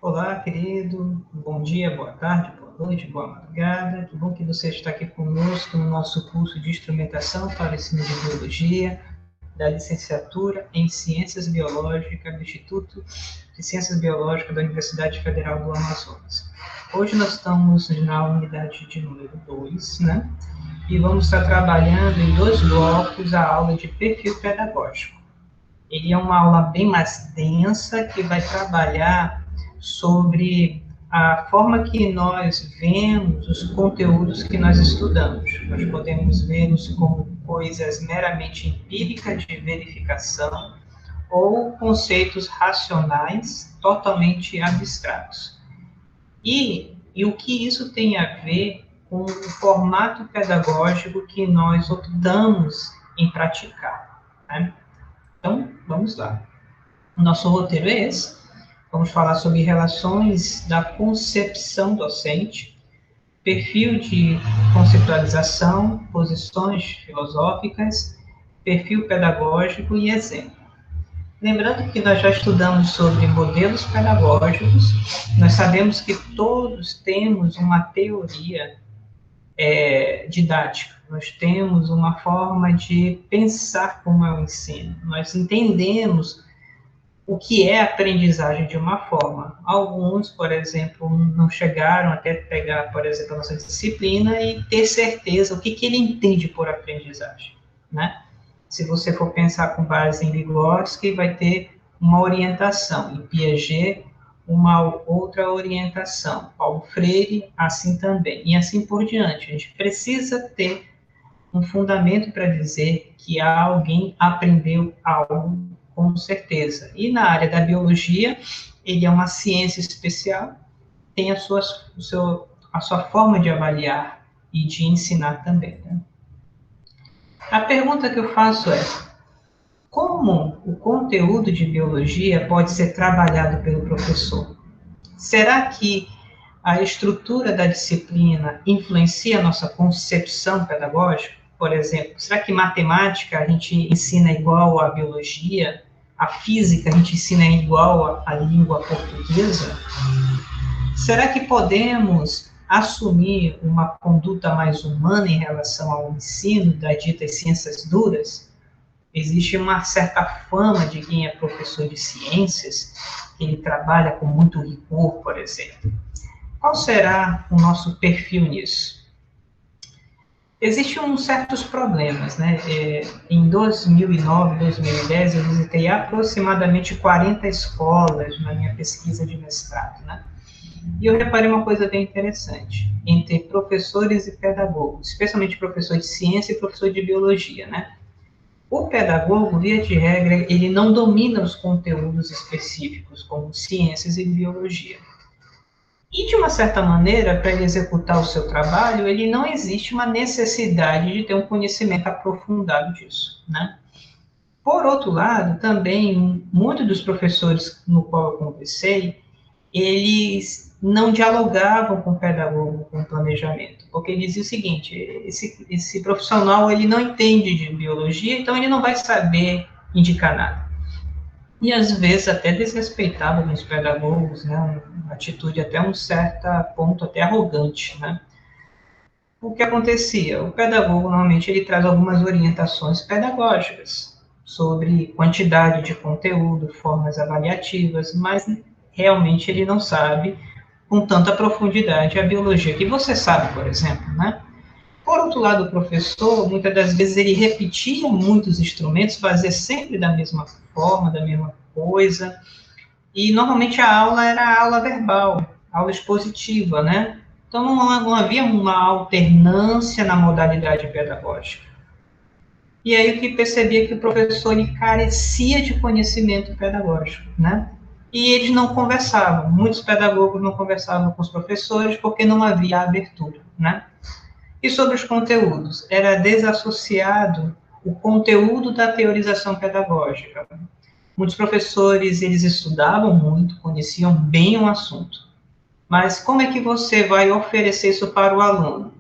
Olá, querido. Bom dia, boa tarde, boa noite, boa madrugada. Que bom que você está aqui conosco no nosso curso de instrumentação para o ensino de biologia, da licenciatura em Ciências Biológicas do Instituto de Ciências Biológicas da Universidade Federal do Amazonas. Hoje nós estamos na unidade de número 2, né? E vamos estar trabalhando em 2 blocos a aula de perfil pedagógico. Ele é uma aula bem mais densa que vai trabalhar sobre a forma que nós vemos os conteúdos que nós estudamos. Nós podemos vê-los como coisas meramente empíricas de verificação ou conceitos racionais totalmente abstratos. E o que isso tem a ver com o formato pedagógico que nós optamos em praticar, né? Então, vamos lá. O nosso roteiro é esse. Vamos falar sobre relações da concepção docente, perfil de conceitualização, posições filosóficas, perfil pedagógico e exemplo. Lembrando que nós já estudamos sobre modelos pedagógicos, nós sabemos que todos temos uma teoria didática, nós temos uma forma de pensar como é o ensino, nós entendemos o que é aprendizagem de uma forma. Alguns, por exemplo, não chegaram até pegar, por exemplo, a nossa disciplina e ter certeza o que ele entende por aprendizagem, né? Se você for pensar com base em Vygotsky, vai ter uma orientação, em Piaget, uma outra orientação, Paulo Freire, assim também, e assim por diante. A gente precisa ter um fundamento para dizer que alguém aprendeu algo com certeza. E na área da biologia, ele é uma ciência especial, tem a sua forma de avaliar e de ensinar também, né? A pergunta que eu faço é: como o conteúdo de biologia pode ser trabalhado pelo professor? Será que a estrutura da disciplina influencia a nossa concepção pedagógica? Por exemplo, será que matemática a gente ensina igual à biologia? A física a gente ensina igual à língua portuguesa? Será que podemos assumir uma conduta mais humana em relação ao ensino das ditas ciências duras? Existe uma certa fama de quem é professor de ciências, que ele trabalha com muito rigor, por exemplo. Qual será o nosso perfil nisso? Existem certos problemas, né? Em 2009, 2010, eu visitei aproximadamente 40 escolas na minha pesquisa de mestrado, né? E eu reparei uma coisa bem interessante, entre professores e pedagogos, especialmente professor de ciência e professor de biologia, né? O pedagogo, via de regra, ele não domina os conteúdos específicos, como ciências e biologia. E, de uma certa maneira, para ele executar o seu trabalho, ele não existe uma necessidade de ter um conhecimento aprofundado disso, né? Por outro lado, também, muitos dos professores no qual eu conversei, eles não dialogavam com o pedagogo, com o planejamento, porque ele dizia o seguinte: esse profissional, ele não entende de biologia, então ele não vai saber indicar nada. E, às vezes, até desrespeitavam os pedagogos, né, uma atitude até um certo ponto, até arrogante, né? O que acontecia? O pedagogo, normalmente, ele traz algumas orientações pedagógicas sobre quantidade de conteúdo, formas avaliativas, mas realmente ele não sabe com tanta profundidade a biologia que você sabe, por exemplo, né? Por outro lado, o professor, muitas das vezes, ele repetia muitos instrumentos, fazia sempre da mesma forma, da mesma coisa, e normalmente a aula era aula verbal, aula expositiva, né? Então não havia uma alternância na modalidade pedagógica. E aí o que percebia que o professor ele carecia de conhecimento pedagógico, né? E eles não conversavam, muitos pedagogos não conversavam com os professores porque não havia abertura, né? E sobre os conteúdos, era desassociado o conteúdo da teorização pedagógica. Muitos professores, eles estudavam muito, conheciam bem o assunto, mas como é que você vai oferecer isso para o aluno?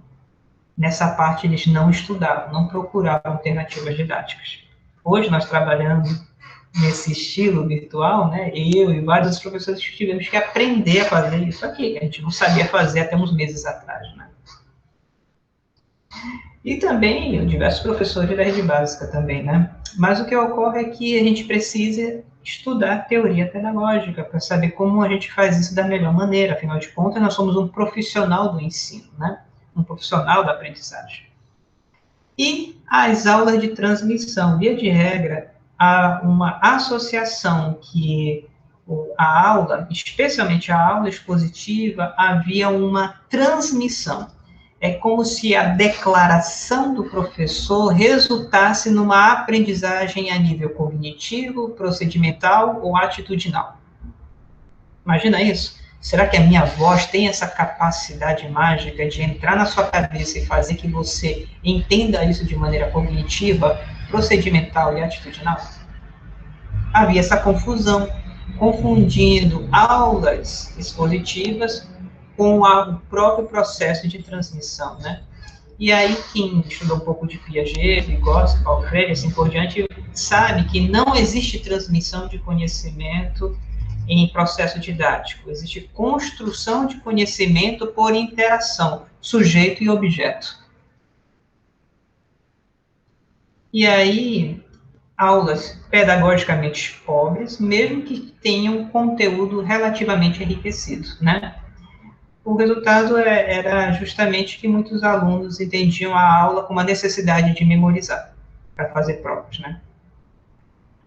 Nessa parte, eles não estudavam, não procuravam alternativas didáticas. Hoje nós trabalhamos nesse estilo virtual, né? Eu e vários professores tivemos que aprender a fazer isso aqui, que a gente não sabia fazer até uns meses atrás, né? E também diversos professores da rede básica também, né? Mas o que ocorre é que a gente precisa estudar teoria pedagógica para saber como a gente faz isso da melhor maneira. Afinal de contas, nós somos um profissional do ensino, né? Um profissional da aprendizagem. E as aulas de transmissão, via de regra, há uma associação que a aula, especialmente a aula expositiva, havia uma transmissão. É como se a declaração do professor resultasse numa aprendizagem a nível cognitivo, procedimental ou atitudinal. Imagina isso? Será que a minha voz tem essa capacidade mágica de entrar na sua cabeça e fazer que você entenda isso de maneira cognitiva, procedimental e atitudinal? Havia essa confusão, confundindo aulas expositivas com o próprio processo de transmissão, né? E aí, quem estudou um pouco de Piaget, Vygotsky, Paulo Freire, assim por diante, sabe que não existe transmissão de conhecimento em processo didático. Existe construção de conhecimento por interação, sujeito e objeto. E aí, aulas pedagogicamente pobres, mesmo que tenham conteúdo relativamente enriquecido, né? O resultado era justamente que muitos alunos entendiam a aula com uma necessidade de memorizar, para fazer provas, né?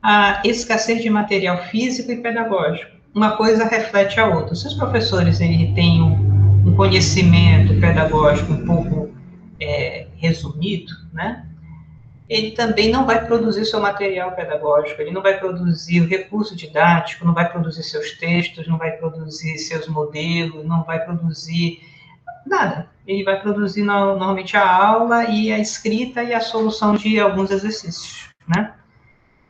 A escassez de material físico e pedagógico. Uma coisa reflete a outra. Se os professores têm um conhecimento pedagógico um pouco resumido, né? Ele também não vai produzir seu material pedagógico, ele não vai produzir o recurso didático, não vai produzir seus textos, não vai produzir seus modelos, não vai produzir nada. Ele vai produzir normalmente a aula e a escrita e a solução de alguns exercícios, né?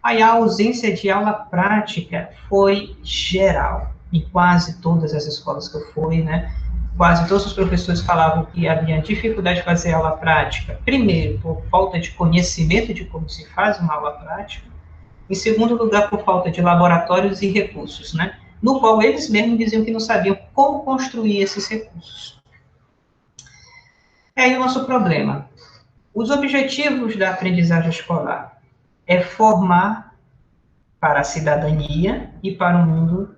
Aí a ausência de aula prática foi geral, em quase todas as escolas que eu fui, né? Quase todos os professores falavam que havia dificuldade de fazer aula prática. Primeiro, por falta de conhecimento de como se faz uma aula prática. Em segundo lugar, por falta de laboratórios e recursos, né? No qual eles mesmos diziam que não sabiam como construir esses recursos. É aí o nosso problema. Os objetivos da aprendizagem escolar é formar para a cidadania e para o mundo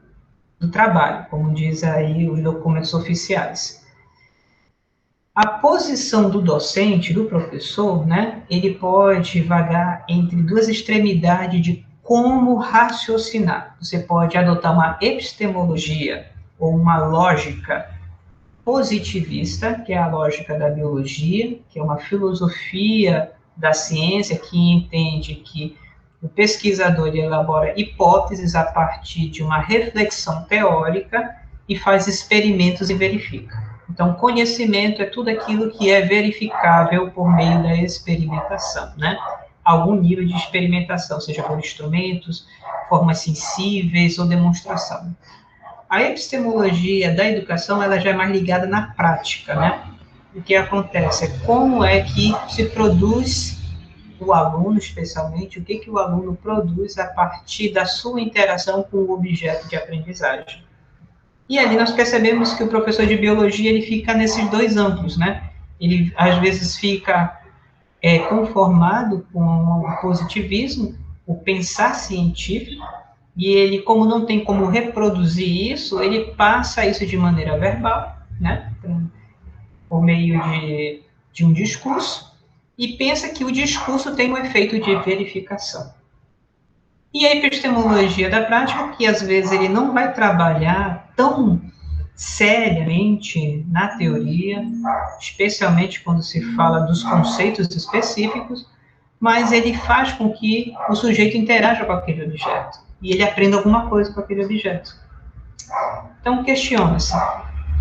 do trabalho, como diz aí os documentos oficiais. A posição do docente, do professor, né, ele pode vagar entre duas extremidades de como raciocinar. Você pode adotar uma epistemologia ou uma lógica positivista, que é a lógica da biologia, que é uma filosofia da ciência que entende que o pesquisador elabora hipóteses a partir de uma reflexão teórica e faz experimentos e verifica. Então, conhecimento é tudo aquilo que é verificável por meio da experimentação, né? Algum nível de experimentação, seja por instrumentos, formas sensíveis ou demonstração. A epistemologia da educação, ela já é mais ligada na prática, né? O que acontece é como é que se produz o aluno, especialmente, o que o aluno produz a partir da sua interação com o objeto de aprendizagem. E ali nós percebemos que o professor de biologia, ele fica nesses dois âmbitos, né? Ele, às vezes, fica conformado com o positivismo, o pensar científico, e ele, como não tem como reproduzir isso, ele passa isso de maneira verbal, né? Por meio de um discurso, e pensa que o discurso tem um efeito de verificação. E a epistemologia da prática, que às vezes ele não vai trabalhar tão seriamente na teoria, especialmente quando se fala dos conceitos específicos, mas ele faz com que o sujeito interaja com aquele objeto, e ele aprenda alguma coisa com aquele objeto. Então, questiona-se,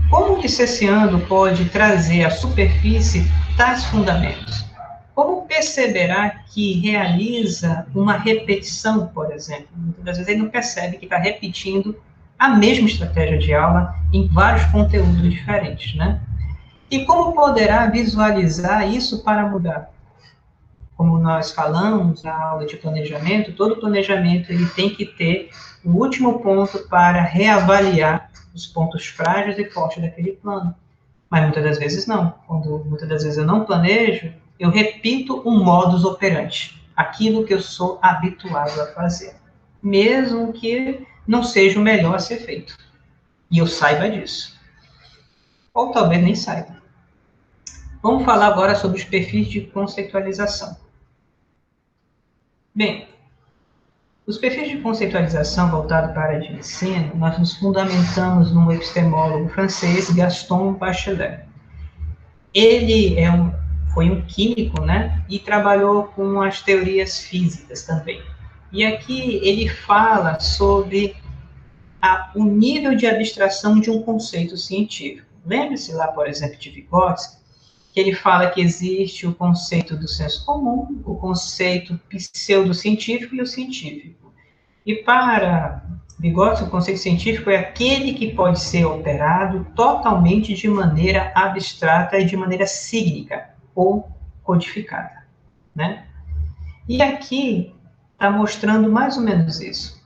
como que Cessiano pode trazer à superfície tais fundamentos? Como perceberá que realiza uma repetição, por exemplo? Muitas das vezes ele não percebe que está repetindo a mesma estratégia de aula em vários conteúdos diferentes, né? E como poderá visualizar isso para mudar? como nós falamos na aula de planejamento, todo planejamento ele tem que ter o último ponto para reavaliar os pontos frágeis e fortes daquele plano. Mas muitas das vezes não. Quando muitas das vezes eu não planejo, eu repito um modus operandi, aquilo que eu sou habituado a fazer, mesmo que não seja o melhor a ser feito. E eu saiba disso. Ou talvez nem saiba. Vamos falar agora sobre os perfis de conceitualização. Bem, os perfis de conceitualização voltados para a área de ensino, nós nos fundamentamos num epistemólogo francês, Gaston Bachelard. Ele foi um químico, né, e trabalhou com as teorias físicas também. E aqui ele fala sobre o nível de abstração de um conceito científico. Lembre-se lá, por exemplo, de Vygotsky, que ele fala que existe o conceito do senso comum, o conceito pseudocientífico e o científico. E para Vygotsky, o conceito científico é aquele que pode ser operado totalmente de maneira abstrata e de maneira cíclica ou codificada, né? E aqui está mostrando mais ou menos isso.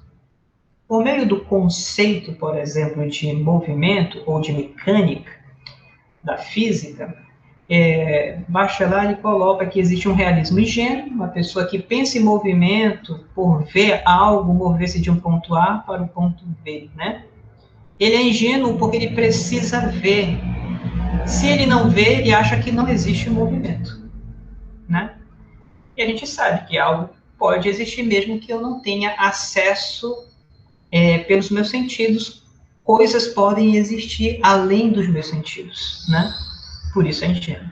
Por meio do conceito, por exemplo, de movimento ou de mecânica da física, Bachelard coloca que existe um realismo ingênuo, uma pessoa que pensa em movimento por ver algo mover-se de um ponto A para o ponto B, né? Ele é ingênuo porque ele precisa ver. Se ele não vê, ele acha que não existe movimento, né? E a gente sabe que algo pode existir mesmo que eu não tenha acesso pelos meus sentidos. Coisas podem existir além dos meus sentidos, né? Por isso é ingênuo.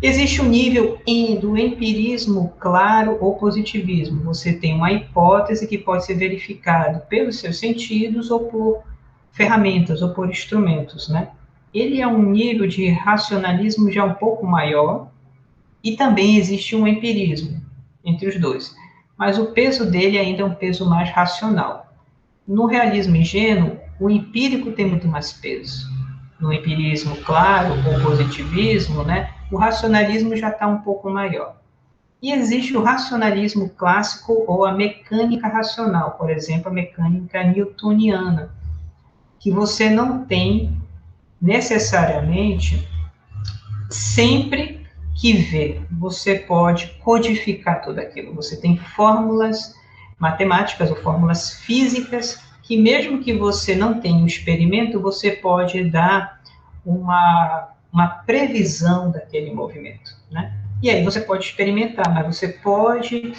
Existe um nível do empirismo claro ou positivismo. Você tem uma hipótese que pode ser verificada pelos seus sentidos ou por ferramentas ou por instrumentos, né? Ele é um nível de racionalismo já um pouco maior e também existe um empirismo entre os dois. Mas o peso dele ainda é um peso mais racional. No realismo ingênuo, o empírico tem muito mais peso. No empirismo claro ou positivismo, né, o racionalismo já está um pouco maior. E existe o racionalismo clássico ou a mecânica racional, por exemplo, a mecânica newtoniana, que você não tem necessariamente sempre que ver. Você pode codificar tudo aquilo. Você tem fórmulas matemáticas ou fórmulas físicas que mesmo que você não tenha um experimento, você pode dar uma previsão daquele movimento, né? E aí você pode experimentar, mas você pode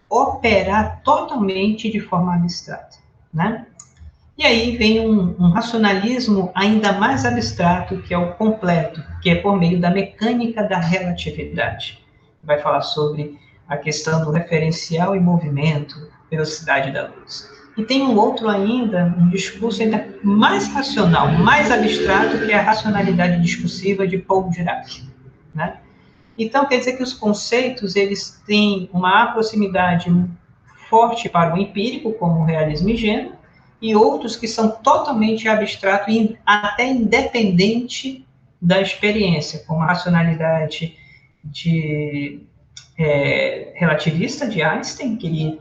operar totalmente de forma abstrata, né? E aí vem um racionalismo ainda mais abstrato, que é o completo, que é por meio da mecânica da relatividade. Vai falar sobre a questão do referencial e movimento, velocidade da luz. E tem um outro ainda, um discurso ainda mais racional, mais abstrato, que é a racionalidade discursiva de Paul Dirac, né? Então, quer dizer que os conceitos, eles têm uma proximidade forte para o empírico, como o realismo ingênuo, e outros que são totalmente abstratos e até independente da experiência, como a racionalidade relativista de Einstein, que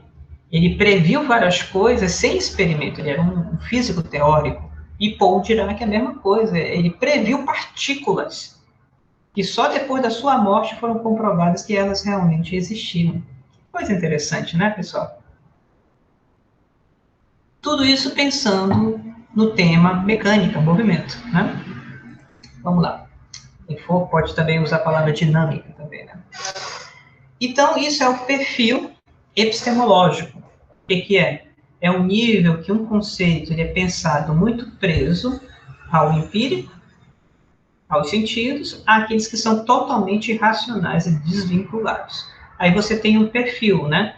ele previu várias coisas sem experimento, ele era um físico teórico. E Paul Dirac é a mesma coisa, ele previu partículas que só depois da sua morte foram comprovadas que elas realmente existiam. Coisa interessante, né, pessoal? Tudo isso pensando no tema mecânica, movimento, né? Vamos lá. Quem for pode também usar a palavra dinâmica também, né? Então, isso é o perfil epistemológico. O que é? É o nível que um conceito ele é pensado muito preso ao empírico, aos sentidos, àqueles que são totalmente irracionais e desvinculados. Aí você tem um perfil, né?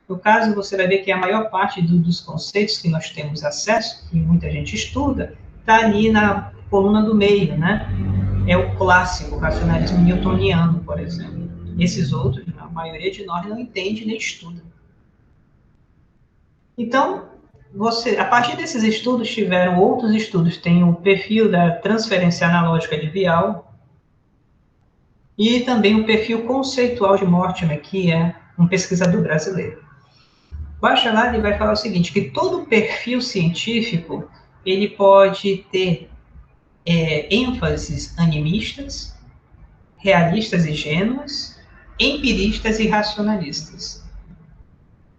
No caso, você vai ver que a maior parte dos conceitos que nós temos acesso, que muita gente estuda, está ali na coluna do meio, né? É o clássico, o racionalismo newtoniano, por exemplo. Esses outros, a maioria de nós não entende nem estuda. Então, a partir desses estudos, tiveram outros estudos. Tem o perfil da transferência analógica de Vial, e também o perfil conceitual de Mortimer, que é um pesquisador brasileiro. Bachelard ele vai falar o seguinte, que todo perfil científico ele pode ter ênfases animistas, realistas e gênuas, empiristas e racionalistas.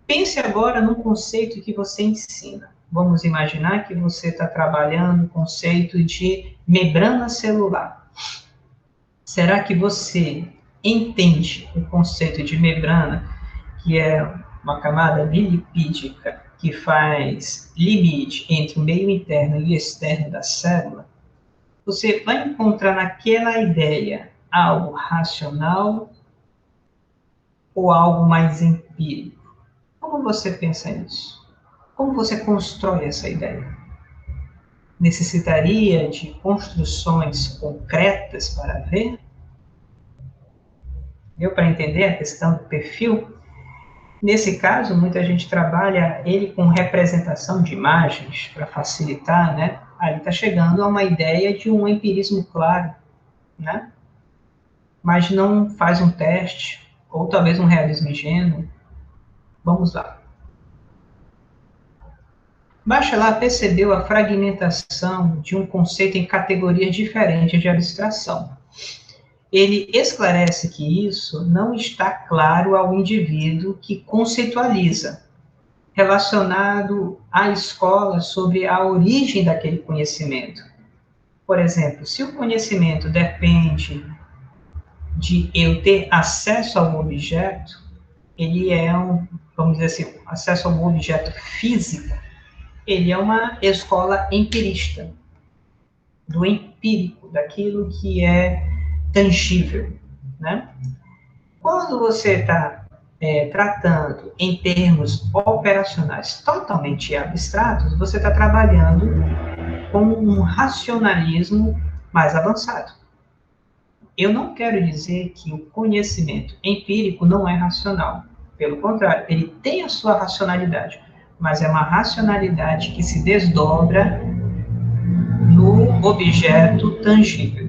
Pense agora num conceito que você ensina. Vamos imaginar que você está trabalhando o conceito de membrana celular. Será que você entende o conceito de membrana, que é uma camada bilipídica que faz limite entre o meio interno e externo da célula? Você vai encontrar naquela ideia algo racional ou algo mais empírico? Como você pensa nisso? Como você constrói essa ideia? Necessitaria de construções concretas para ver? Deu para entender a questão do perfil? Nesse caso, muita gente trabalha ele com representação de imagens para facilitar, né? Aí está chegando a uma ideia de um empirismo claro, né? Mas não faz um teste, ou talvez um realismo ingênuo. Vamos lá. Bachelard percebeu a fragmentação de um conceito em categorias diferentes de abstração. Ele esclarece que isso não está claro ao indivíduo que conceitualiza, relacionado à escola sobre a origem daquele conhecimento. Por exemplo, se o conhecimento depende de eu ter acesso ao objeto, ele é vamos dizer assim, acesso ao objeto físico, ele é uma escola empirista, do empírico, daquilo que é tangível, né? Quando você está tratando em termos operacionais totalmente abstratos, você está trabalhando com um racionalismo mais avançado. Eu não quero dizer que o conhecimento empírico não é racional. Pelo contrário, ele tem a sua racionalidade, mas é uma racionalidade que se desdobra no objeto tangível.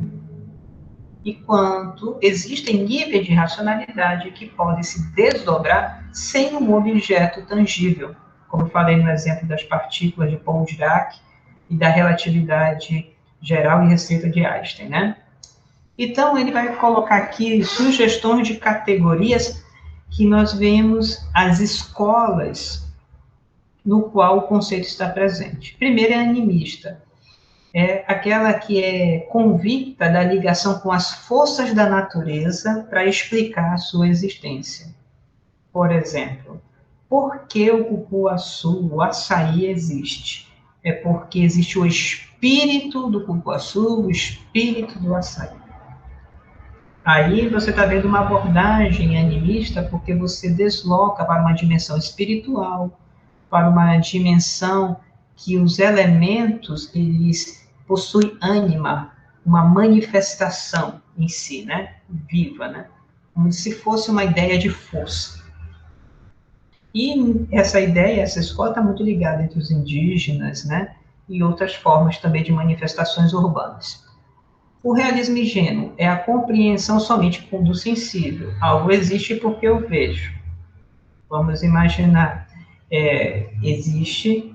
Enquanto existem níveis de racionalidade que podem se desdobrar sem um objeto tangível, como eu falei no exemplo das partículas de Paul Dirac e da relatividade geral e restrita de Einstein, né? Então, ele vai colocar aqui sugestões de categorias que nós vemos as escolas no qual o conceito está presente. Primeiro é animista. É aquela que é convicta da ligação com as forças da natureza para explicar a sua existência. Por exemplo, por que o cupuaçu, o açaí existe? É porque existe o espírito do cupuaçu, o espírito do açaí. Aí você está vendo uma abordagem animista porque você desloca para uma dimensão espiritual, para uma dimensão que os elementos, eles possuem ânima, uma manifestação em si, né? Viva, né? Como se fosse uma ideia de força. E essa ideia, essa escola está muito ligada entre os indígenas, né? E outras formas também de manifestações urbanas. O realismo ingênuo é a compreensão somente do sensível. Algo existe porque eu vejo. Vamos imaginar, existe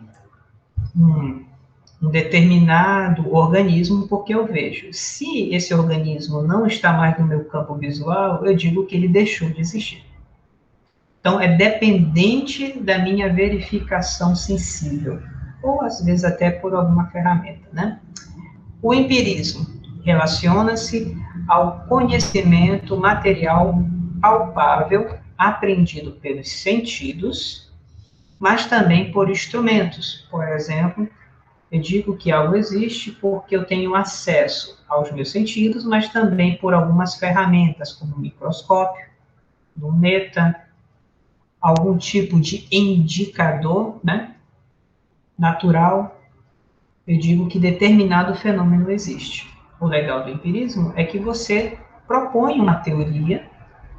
um determinado organismo porque eu vejo. Se esse organismo não está mais no meu campo visual, eu digo que ele deixou de existir. Então, é dependente da minha verificação sensível, ou às vezes até por alguma ferramenta, né? O empirismo relaciona-se ao conhecimento material palpável, aprendido pelos sentidos, mas também por instrumentos. Por exemplo, eu digo que algo existe porque eu tenho acesso aos meus sentidos, mas também por algumas ferramentas, como o microscópio, luneta, algum tipo de indicador, né, natural. Eu digo que determinado fenômeno existe. O legal do empirismo é que você propõe uma teoria,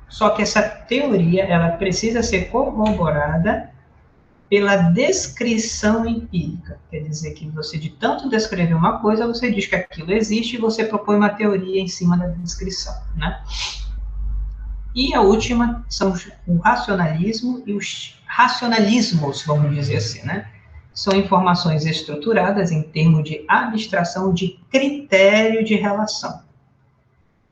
só que essa teoria ela precisa ser corroborada pela descrição empírica. Quer dizer que você, de tanto descrever uma coisa, você diz que aquilo existe e você propõe uma teoria em cima da descrição, né? E a última são o racionalismo e os racionalismos, vamos dizer assim, né? São informações estruturadas em termos de abstração de critério de relação,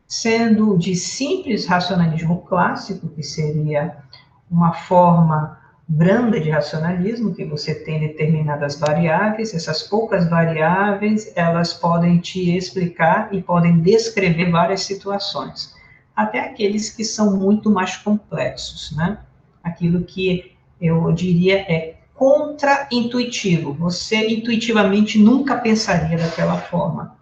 sendo de simples racionalismo clássico, que seria uma forma branda de racionalismo, que você tem determinadas variáveis, essas poucas variáveis, elas podem te explicar e podem descrever várias situações, até aqueles que são muito mais complexos, né? Aquilo que eu diria é contra-intuitivo, você intuitivamente nunca pensaria daquela forma.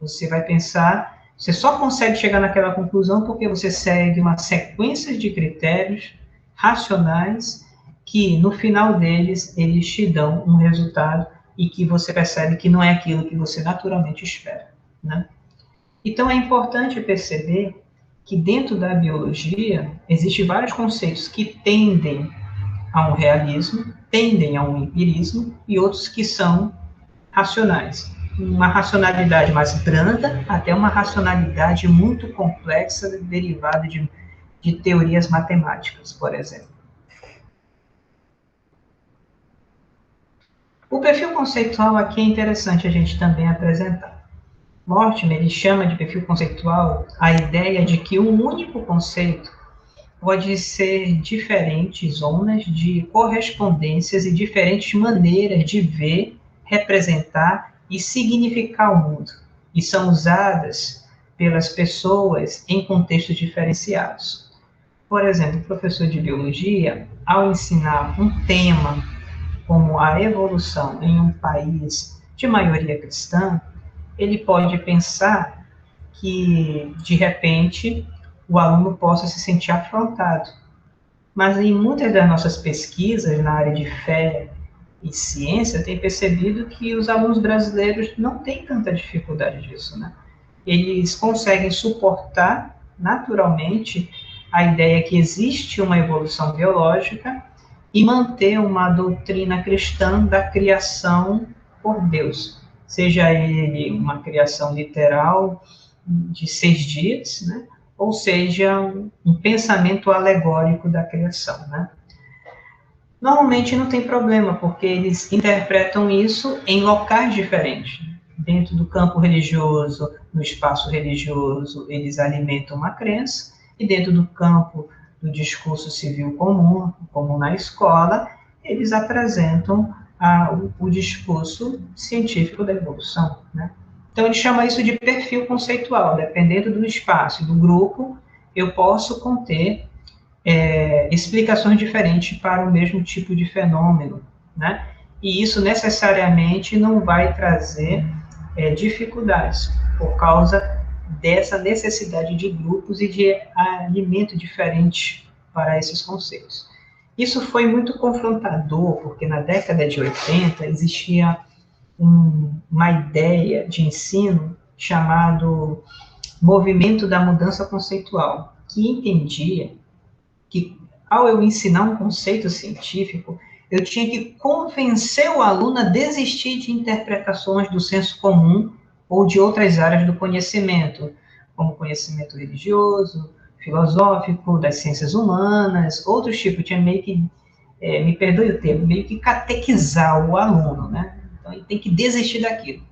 Você vai pensar, você só consegue chegar naquela conclusão porque você segue uma sequência de critérios racionais que, no final deles, eles te dão um resultado e que você percebe que não é aquilo que você naturalmente espera, né? Então, é importante perceber que dentro da biologia, existem vários conceitos que tendem a um realismo, tendem a um empirismo, e outros que são racionais. Uma racionalidade mais branda até uma racionalidade muito complexa, derivada de teorias matemáticas, por exemplo. O perfil conceitual aqui é interessante a gente também apresentar. Mortimer, ele chama de perfil conceitual a ideia de que um único conceito pode ser diferentes zonas de correspondências e diferentes maneiras de ver, representar e significar o mundo, e são usadas pelas pessoas em contextos diferenciados. Por exemplo, o professor de biologia, ao ensinar um tema como a evolução em um país de maioria cristã, ele pode pensar que, de repente, o aluno possa se sentir afrontado. Mas em muitas das nossas pesquisas na área de fé e ciência, tem percebido que os alunos brasileiros não têm tanta dificuldade disso, né? Eles conseguem suportar naturalmente a ideia que existe uma evolução biológica e manter uma doutrina cristã da criação por Deus, seja ele uma criação literal de 6 dias, né? Ou seja, um pensamento alegórico da criação, né? Normalmente não tem problema, porque eles interpretam isso em locais diferentes. Dentro do campo religioso, no espaço religioso, eles alimentam uma crença, e dentro do campo do discurso civil comum, como na escola, eles apresentam o discurso científico da evolução, né? Então, ele chama isso de perfil conceitual. Dependendo do espaço e do grupo, eu posso conter explicações diferentes para o mesmo tipo de fenômeno, né? E isso necessariamente não vai trazer dificuldades, por causa dessa necessidade de grupos e de alimento diferente para esses conceitos. Isso foi muito confrontador, porque na década de 80 existia uma ideia de ensino chamado movimento da mudança conceitual, que entendia que, ao eu ensinar um conceito científico, eu tinha que convencer o aluno a desistir de interpretações do senso comum ou de outras áreas do conhecimento, como conhecimento religioso, filosófico, das ciências humanas, outros tipos. Tinha meio que, me perdoe o termo, meio que catequizar o aluno, né? Então, ele tem que desistir daquilo.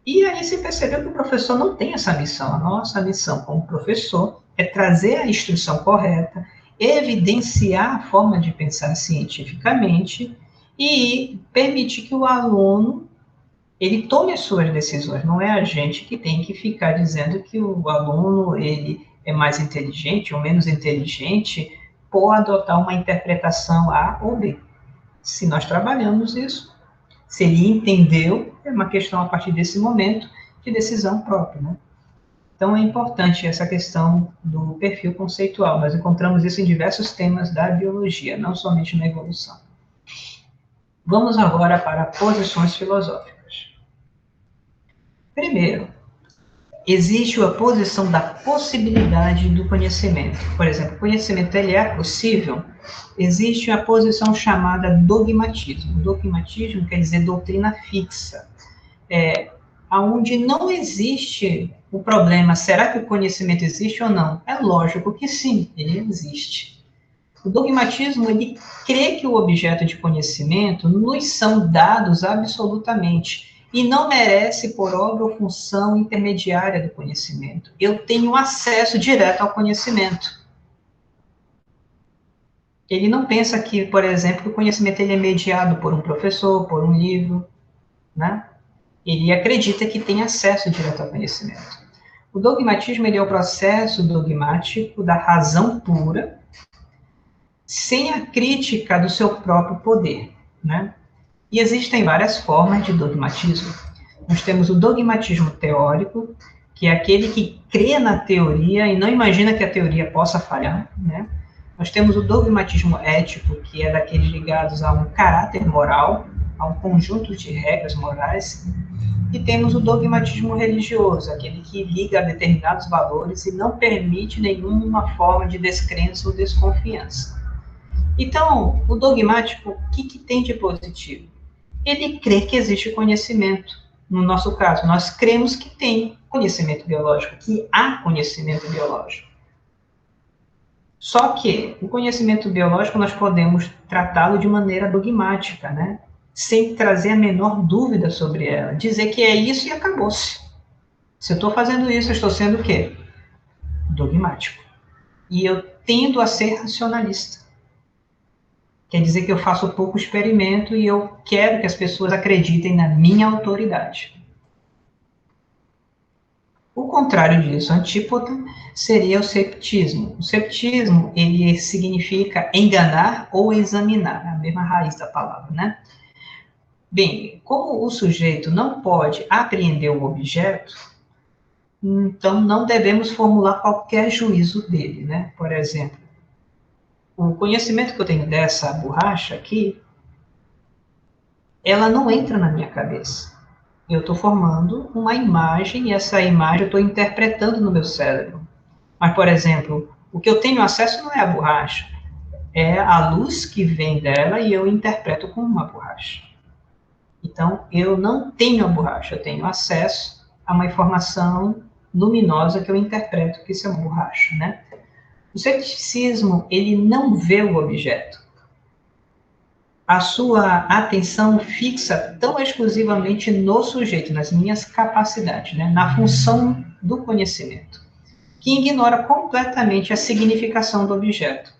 E aí se percebeu que o professor não tem essa missão. A nossa missão como professor é trazer a instrução correta, evidenciar a forma de pensar cientificamente e permitir que o aluno ele tome as suas decisões. Não é a gente que tem que ficar dizendo que o aluno ele é mais inteligente ou menos inteligente por adotar uma interpretação A ou B. Se nós trabalhamos isso, se ele entendeu, é uma questão a partir desse momento de decisão própria, né? Então, é importante essa questão do perfil conceitual. Nós encontramos isso em diversos temas da biologia, não somente na evolução. Vamos agora para posições filosóficas. Primeiro, existe a posição da possibilidade do conhecimento. Por exemplo, o conhecimento ele é possível, existe a posição chamada dogmatismo. Dogmatismo quer dizer doutrina fixa, onde não existe o problema, será que o conhecimento existe ou não? É lógico que sim, ele existe. O dogmatismo, ele crê que o objeto de conhecimento nos são dados absolutamente e não merece por obra ou função intermediária do conhecimento. Eu tenho acesso direto ao conhecimento. Ele não pensa que, por exemplo, que o conhecimento ele é mediado por um professor, por um livro, né? Ele acredita que tem acesso direto ao conhecimento. O dogmatismo ele é o processo dogmático da razão pura, sem a crítica do seu próprio poder, né? E existem várias formas de dogmatismo. Nós temos o dogmatismo teórico, que é aquele que crê na teoria e não imagina que a teoria possa falhar, né? Nós temos o dogmatismo ético, que é daqueles ligados a um caráter moral, a um conjunto de regras morais. E temos o dogmatismo religioso, aquele que liga a determinados valores e não permite nenhuma forma de descrença ou desconfiança. Então, o dogmático, o que tem de positivo? Ele crê que existe conhecimento. No nosso caso, nós cremos que tem conhecimento biológico, que há conhecimento biológico. Só que o conhecimento biológico nós podemos tratá-lo de maneira dogmática, né? Sem trazer a menor dúvida sobre ela. Dizer que é isso e acabou-se. Se eu estou fazendo isso, eu estou sendo o quê? Dogmático. E eu tendo a ser racionalista. Quer dizer que eu faço pouco experimento e eu quero que as pessoas acreditem na minha autoridade. O contrário disso, a antípoda, seria o ceptismo. O ceptismo, ele significa enganar ou examinar, a mesma raiz da palavra, né? Bem, como o sujeito não pode apreender o objeto, então não devemos formular qualquer juízo dele, né? Por exemplo, o conhecimento que eu tenho dessa borracha aqui, ela não entra na minha cabeça. Eu estou formando uma imagem e essa imagem eu estou interpretando no meu cérebro. Mas, por exemplo, o que eu tenho acesso não é a borracha, é a luz que vem dela e eu interpreto como uma borracha. Então, eu não tenho a borracha, eu tenho acesso a uma informação luminosa que eu interpreto que isso é uma borracha, né? O ceticismo, ele não vê o objeto. A sua atenção fixa tão exclusivamente no sujeito, nas minhas capacidades, né? Na função do conhecimento, que ignora completamente a significação do objeto.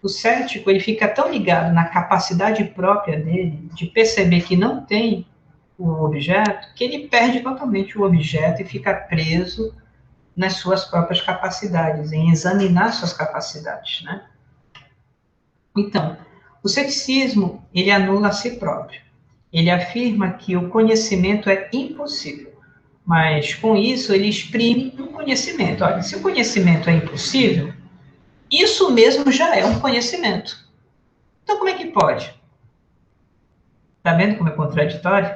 O cético, ele fica tão ligado na capacidade própria dele de perceber que não tem o objeto, que ele perde totalmente o objeto e fica preso nas suas próprias capacidades, em examinar suas capacidades, né? Então, o ceticismo, ele anula a si próprio. Ele afirma que o conhecimento é impossível, mas com isso ele exprime um conhecimento. Olha, se o conhecimento é impossível, isso mesmo já é um conhecimento. Então, como é que pode? Está vendo como é contraditório?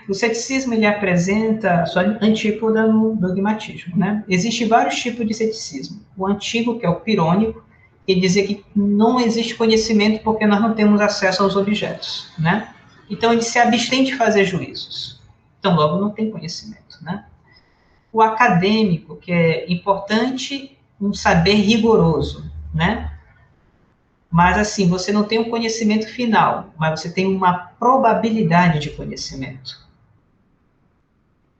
O ceticismo, ele apresenta a sua antípoda no dogmatismo, né? Existem vários tipos de ceticismo. O antigo, que é o pirônico, ele dizia que não existe conhecimento porque nós não temos acesso aos objetos, né? Então, ele se abstém de fazer juízos. Então, logo, não tem conhecimento, né? O acadêmico, que é importante um saber rigoroso, né? Mas, assim, você não tem um conhecimento final, mas você tem uma probabilidade de conhecimento.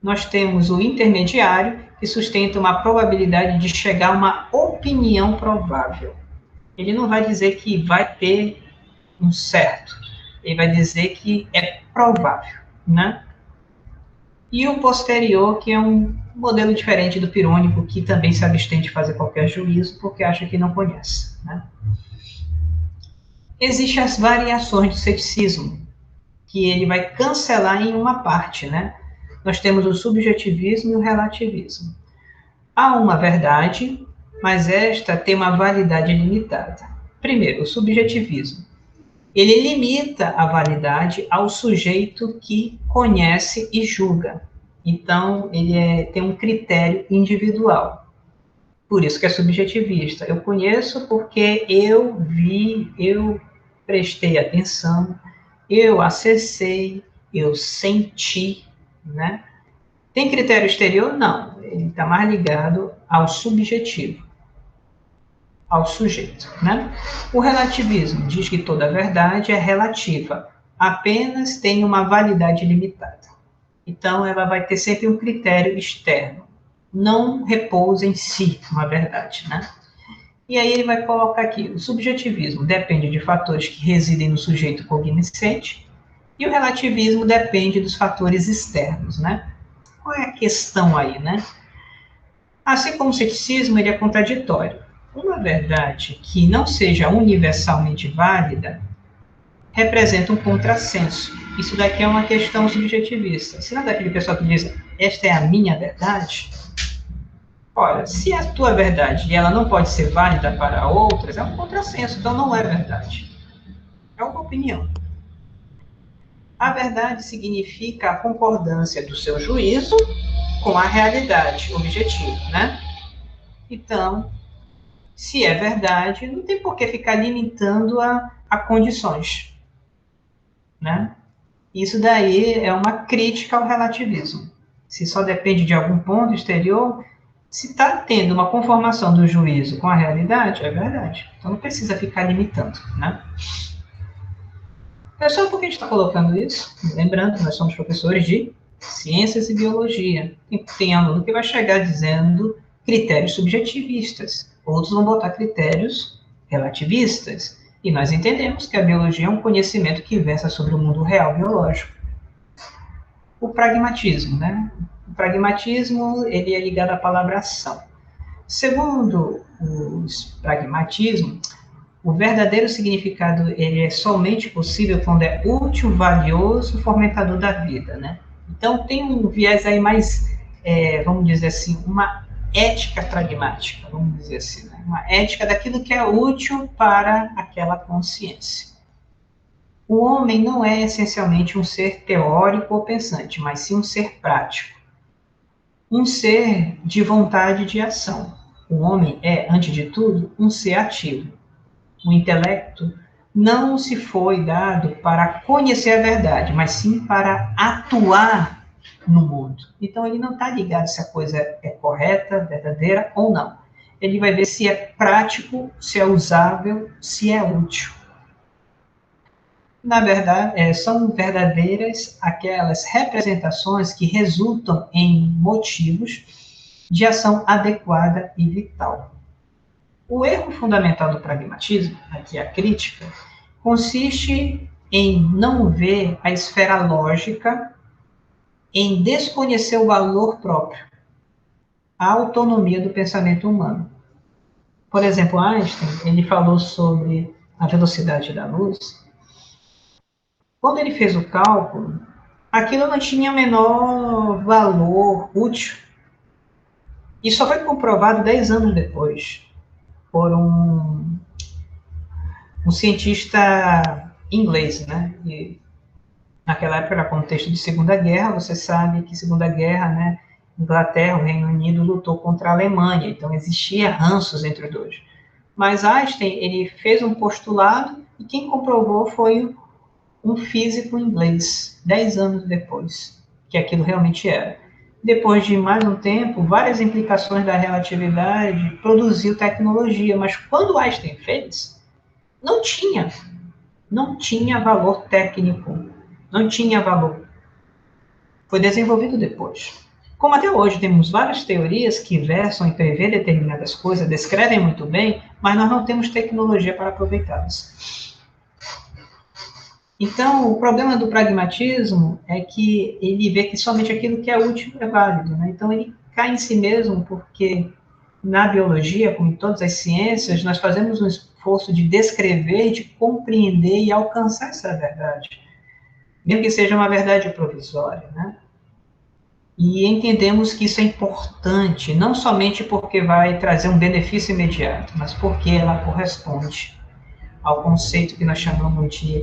Nós temos o intermediário, que sustenta uma probabilidade de chegar a uma opinião provável. Ele não vai dizer que vai ter um certo, ele vai dizer que é provável, né? E o posterior, que é um modelo diferente do pirônico, que também se abstém de fazer qualquer juízo, porque acha que não conhece, né? Existem as variações do ceticismo, que ele vai cancelar em uma parte, né? Nós temos o subjetivismo e o relativismo. Há uma verdade, mas esta tem uma validade limitada. Primeiro, o subjetivismo. Ele limita a validade ao sujeito que conhece e julga. Então, ele tem um critério individual. Por isso que é subjetivista. Eu conheço porque eu vi, eu prestei atenção, eu acessei, eu senti, né? Tem critério exterior? Não. ele está mais ligado ao subjetivo, ao sujeito, né? O relativismo diz que toda verdade é relativa, apenas tem uma validade limitada. Então, ela vai ter sempre um critério externo, não repousa em si uma verdade, né? E aí ele vai colocar aqui, o subjetivismo depende de fatores que residem no sujeito cognoscente, e o relativismo depende dos fatores externos, né? Qual é a questão aí, né? Assim como o ceticismo, ele é contraditório. Uma verdade que não seja universalmente válida representa um contrassenso. Isso daqui é uma questão subjetivista. Se não é daquele pessoal que diz, esta é a minha verdade, ora, se a tua verdade e ela não pode ser válida para outras, é um contrassenso, então não é verdade. É uma opinião. A verdade significa a concordância do seu juízo com a realidade objetiva, né? Então, se é verdade, não tem por que ficar limitando a condições, né? Isso daí é uma crítica ao relativismo. Se só depende de algum ponto exterior, se está tendo uma conformação do juízo com a realidade, é verdade. Então não precisa ficar limitando, né? Pessoal, por que a gente está colocando isso? Lembrando que nós somos professores de ciências e biologia. E tem aluno que vai chegar dizendo critérios subjetivistas. Outros vão botar critérios relativistas. E nós entendemos que a biologia é um conhecimento que versa sobre o mundo real biológico. O pragmatismo, né? O pragmatismo, ele é ligado à palavra ação. Segundo os pragmatismo, o verdadeiro significado, ele é somente possível quando é útil, valioso, fomentador da vida, né? Então, tem um viés aí mais, vamos dizer assim, uma ética pragmática, vamos dizer assim, né? Uma ética daquilo que é útil para aquela consciência. O homem não é essencialmente um ser teórico ou pensante, mas sim um ser prático. Um ser de vontade e de ação. O homem é, antes de tudo, um ser ativo. O intelecto não se foi dado para conhecer a verdade, mas sim para atuar no mundo. Então, ele não está ligado se a coisa é correta, verdadeira ou não. Ele vai ver se é prático, se é usável, se é útil. Na verdade, são verdadeiras aquelas representações que resultam em motivos de ação adequada e vital. O erro fundamental do pragmatismo, aqui a crítica, consiste em não ver a esfera lógica, em desconhecer o valor próprio, a autonomia do pensamento humano. Por exemplo, Einstein, ele falou sobre a velocidade da luz. Quando ele fez o cálculo, aquilo não tinha o menor valor útil. E só foi comprovado 10 anos depois, por um cientista inglês, né? E naquela época era contexto de Segunda Guerra, você sabe que Segunda Guerra, né? Inglaterra, o Reino Unido lutou contra a Alemanha, então existia ranços entre os dois. Mas Einstein, ele fez um postulado e quem comprovou foi um físico inglês, 10 anos depois, que aquilo realmente era. Depois de mais um tempo, várias implicações da relatividade produziu tecnologia, mas quando Einstein fez, não tinha valor técnico, não tinha valor. Foi desenvolvido depois. Como até hoje temos várias teorias que versam e prevê determinadas coisas, descrevem muito bem, mas nós não temos tecnologia para aproveitá-las. Então, o problema do pragmatismo é que ele vê que somente aquilo que é útil é válido, né? Então, ele cai em si mesmo, porque na biologia, como em todas as ciências, nós fazemos um esforço de descrever, de compreender e alcançar essa verdade, mesmo que seja uma verdade provisória, né? E entendemos que isso é importante, não somente porque vai trazer um benefício imediato, mas porque ela corresponde ao conceito que nós chamamos de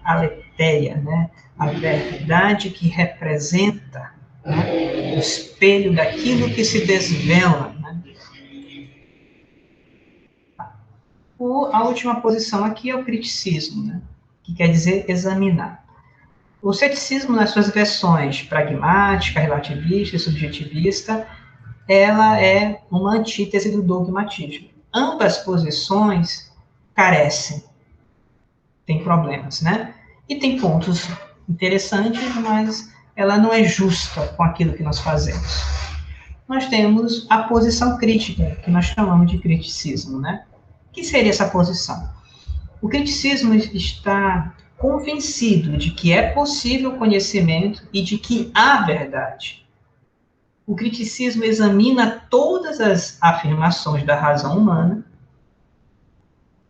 aletheia, né? A verdade que representa, né? O espelho daquilo que se desvela. Né? A última posição aqui é o criticismo, né? Que quer dizer examinar. O ceticismo, nas suas versões pragmática, relativista e subjetivista, ela é uma antítese do dogmatismo. Ambas posições carecem, tem problemas, né? E tem pontos interessantes, mas ela não é justa com aquilo que nós fazemos. Nós temos a posição crítica, que nós chamamos de criticismo, né? O que seria essa posição? O criticismo está convencido de que é possível conhecimento e de que há verdade. O criticismo examina todas as afirmações da razão humana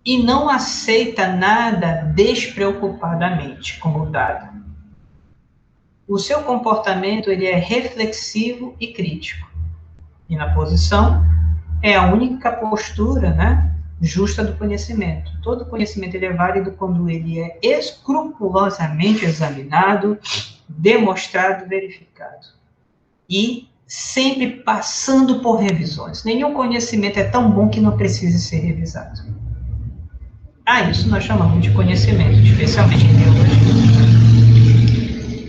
e não aceita nada despreocupadamente como dado. O seu comportamento ele é reflexivo e crítico. E na posição é a única postura, né, justa do conhecimento. Todo conhecimento ele é válido quando ele é escrupulosamente examinado, demonstrado, verificado. E sempre passando por revisões. Nenhum conhecimento é tão bom que não precise ser revisado. Isso nós chamamos de conhecimento, especialmente em biologia.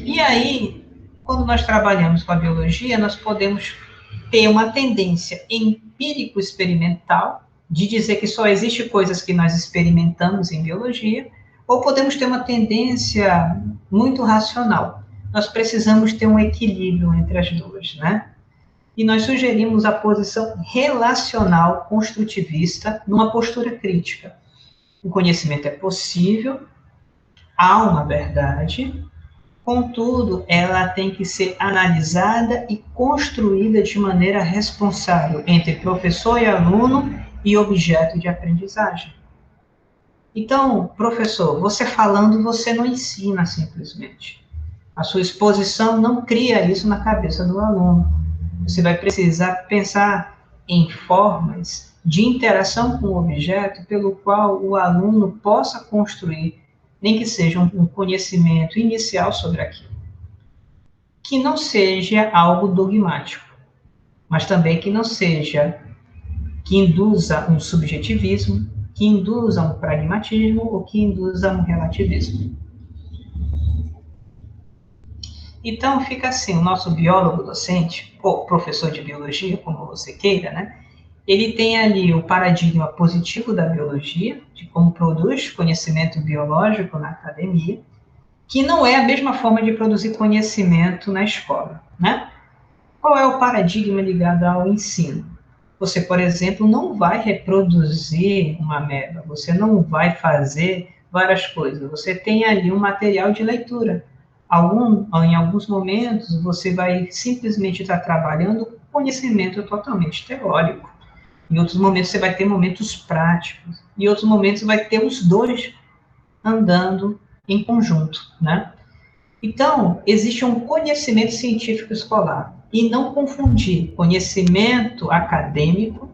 E aí, quando nós trabalhamos com a biologia, nós podemos ter uma tendência empírico-experimental, de dizer que só existe coisas que nós experimentamos em biologia, ou podemos ter uma tendência muito racional. Nós precisamos ter um equilíbrio entre as duas, né? E nós sugerimos a posição relacional construtivista numa postura crítica. O conhecimento é possível, há uma verdade, contudo, ela tem que ser analisada e construída de maneira responsável entre professor e aluno e objeto de aprendizagem. Então, professor, você falando, você não ensina simplesmente. A sua exposição não cria isso na cabeça do aluno. Você vai precisar pensar em formas de interação com o objeto pelo qual o aluno possa construir, nem que seja um conhecimento inicial sobre aquilo. Que não seja algo dogmático, mas também que não seja, que induza um subjetivismo, que induza um pragmatismo ou que induza um relativismo. Então, fica assim, o nosso biólogo docente, ou professor de biologia, como você queira, né? Ele tem ali o paradigma positivo da biologia, de como produz conhecimento biológico na academia, que não é a mesma forma de produzir conhecimento na escola, né? Qual é o paradigma ligado ao ensino? Você, por exemplo, não vai reproduzir uma ameba, você não vai fazer várias coisas, você tem ali um material de leitura. Em alguns momentos, você vai simplesmente estar trabalhando conhecimento totalmente teórico. Em outros momentos, você vai ter momentos práticos. Em outros momentos, vai ter os dois andando em conjunto, né? Então, existe um conhecimento científico escolar. E não confundir conhecimento acadêmico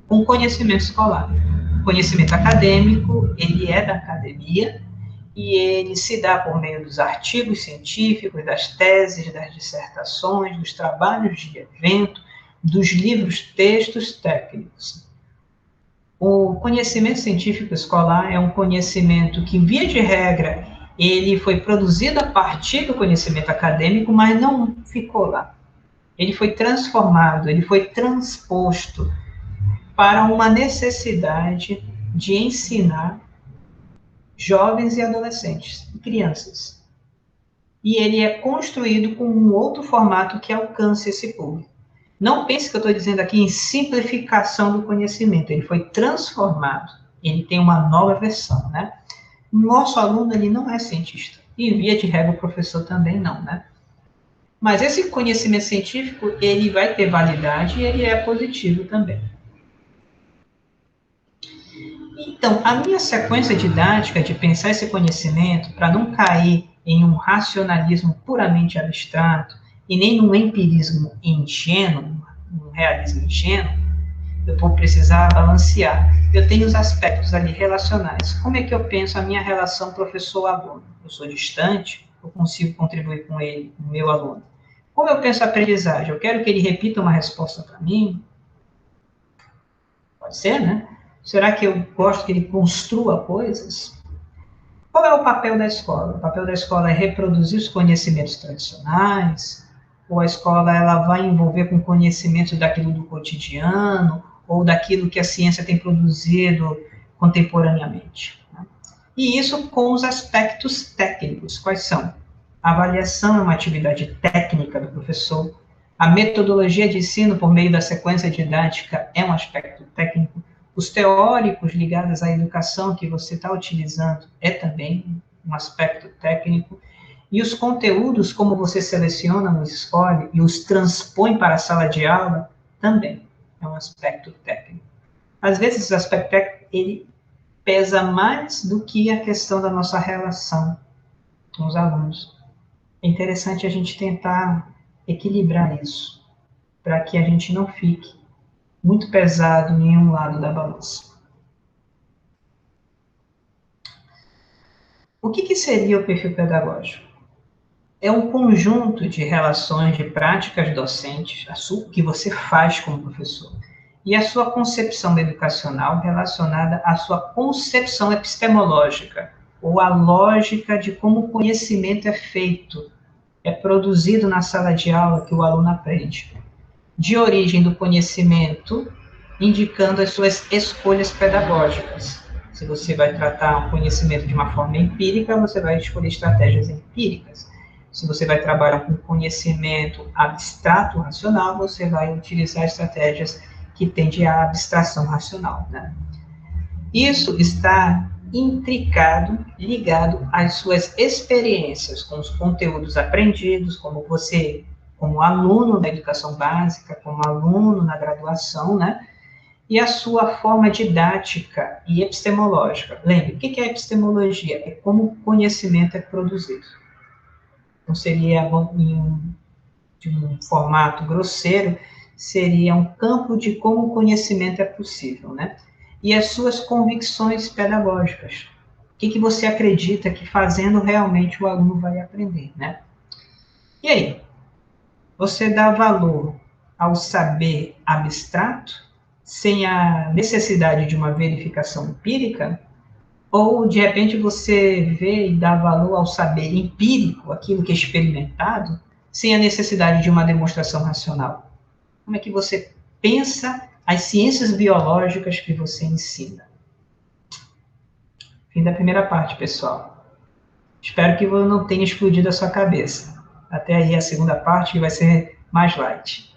com conhecimento escolar. O conhecimento acadêmico, ele é da academia, e ele se dá por meio dos artigos científicos, das teses, das dissertações, dos trabalhos de evento, dos livros, textos técnicos. O conhecimento científico escolar é um conhecimento que, via de regra, ele foi produzido a partir do conhecimento acadêmico, mas não ficou lá. Ele foi transformado, ele foi transposto para uma necessidade de ensinar jovens e adolescentes, crianças. E ele é construído com um outro formato que alcance esse público. Não pense que eu estou dizendo aqui em simplificação do conhecimento, ele foi transformado, ele tem uma nova versão, né? Nosso aluno, ele não é cientista, e via de regra o professor também não, né? Mas esse conhecimento científico, ele vai ter validade e ele é positivo também. Então, a minha sequência didática de pensar esse conhecimento, para não cair em um racionalismo puramente abstrato, e nem num empirismo ingênuo, um realismo ingênuo, eu vou precisar balancear. Eu tenho os aspectos ali relacionais. Como é que eu penso a minha relação professor-aluno? Eu sou distante, eu consigo contribuir com ele, com o meu aluno. Como eu penso a aprendizagem? Eu quero que ele repita uma resposta para mim? Pode ser, né? Será que eu gosto que ele construa coisas? Qual é o papel da escola? O papel da escola é reproduzir os conhecimentos tradicionais, ou a escola ela vai envolver com conhecimento daquilo do cotidiano, ou daquilo que a ciência tem produzido contemporaneamente. Né? E isso com os aspectos técnicos. Quais são? A avaliação é uma atividade técnica do professor, a metodologia de ensino por meio da sequência didática é um aspecto técnico, os teóricos ligados à educação que você está utilizando é também um aspecto técnico, e os conteúdos, como você seleciona, os escolhe e os transpõe para a sala de aula, também é um aspecto técnico. Às vezes, esse aspecto técnico, ele pesa mais do que a questão da nossa relação com os alunos. É interessante a gente tentar equilibrar isso, para que a gente não fique muito pesado em um lado da balança. O que seria o perfil pedagógico? É um conjunto de relações, de práticas docentes, que você faz como professor, e a sua concepção educacional relacionada à sua concepção epistemológica, ou a lógica de como o conhecimento é feito, é produzido na sala de aula que o aluno aprende. De origem do conhecimento, indicando as suas escolhas pedagógicas. Se você vai tratar o conhecimento de uma forma empírica, você vai escolher estratégias empíricas. Se você vai trabalhar com conhecimento abstrato racional, você vai utilizar estratégias que tendem à abstração racional. Né? Isso está intricado, ligado às suas experiências com os conteúdos aprendidos, como você, como aluno da educação básica, como aluno na graduação, né? E a sua forma didática e epistemológica. Lembre, o que é epistemologia? É como o conhecimento é produzido. Então, seria, de um formato grosseiro, seria um campo de como o conhecimento é possível, né? E as suas convicções pedagógicas. O que você acredita que fazendo realmente o aluno vai aprender, né? E aí? Você dá valor ao saber abstrato, sem a necessidade de uma verificação empírica? Ou, de repente, você vê e dá valor ao saber empírico, aquilo que é experimentado, sem a necessidade de uma demonstração racional? Como é que você pensa as ciências biológicas que você ensina? Fim da primeira parte, pessoal. Espero que eu não tenha explodido a sua cabeça. Até aí a segunda parte, que vai ser mais light.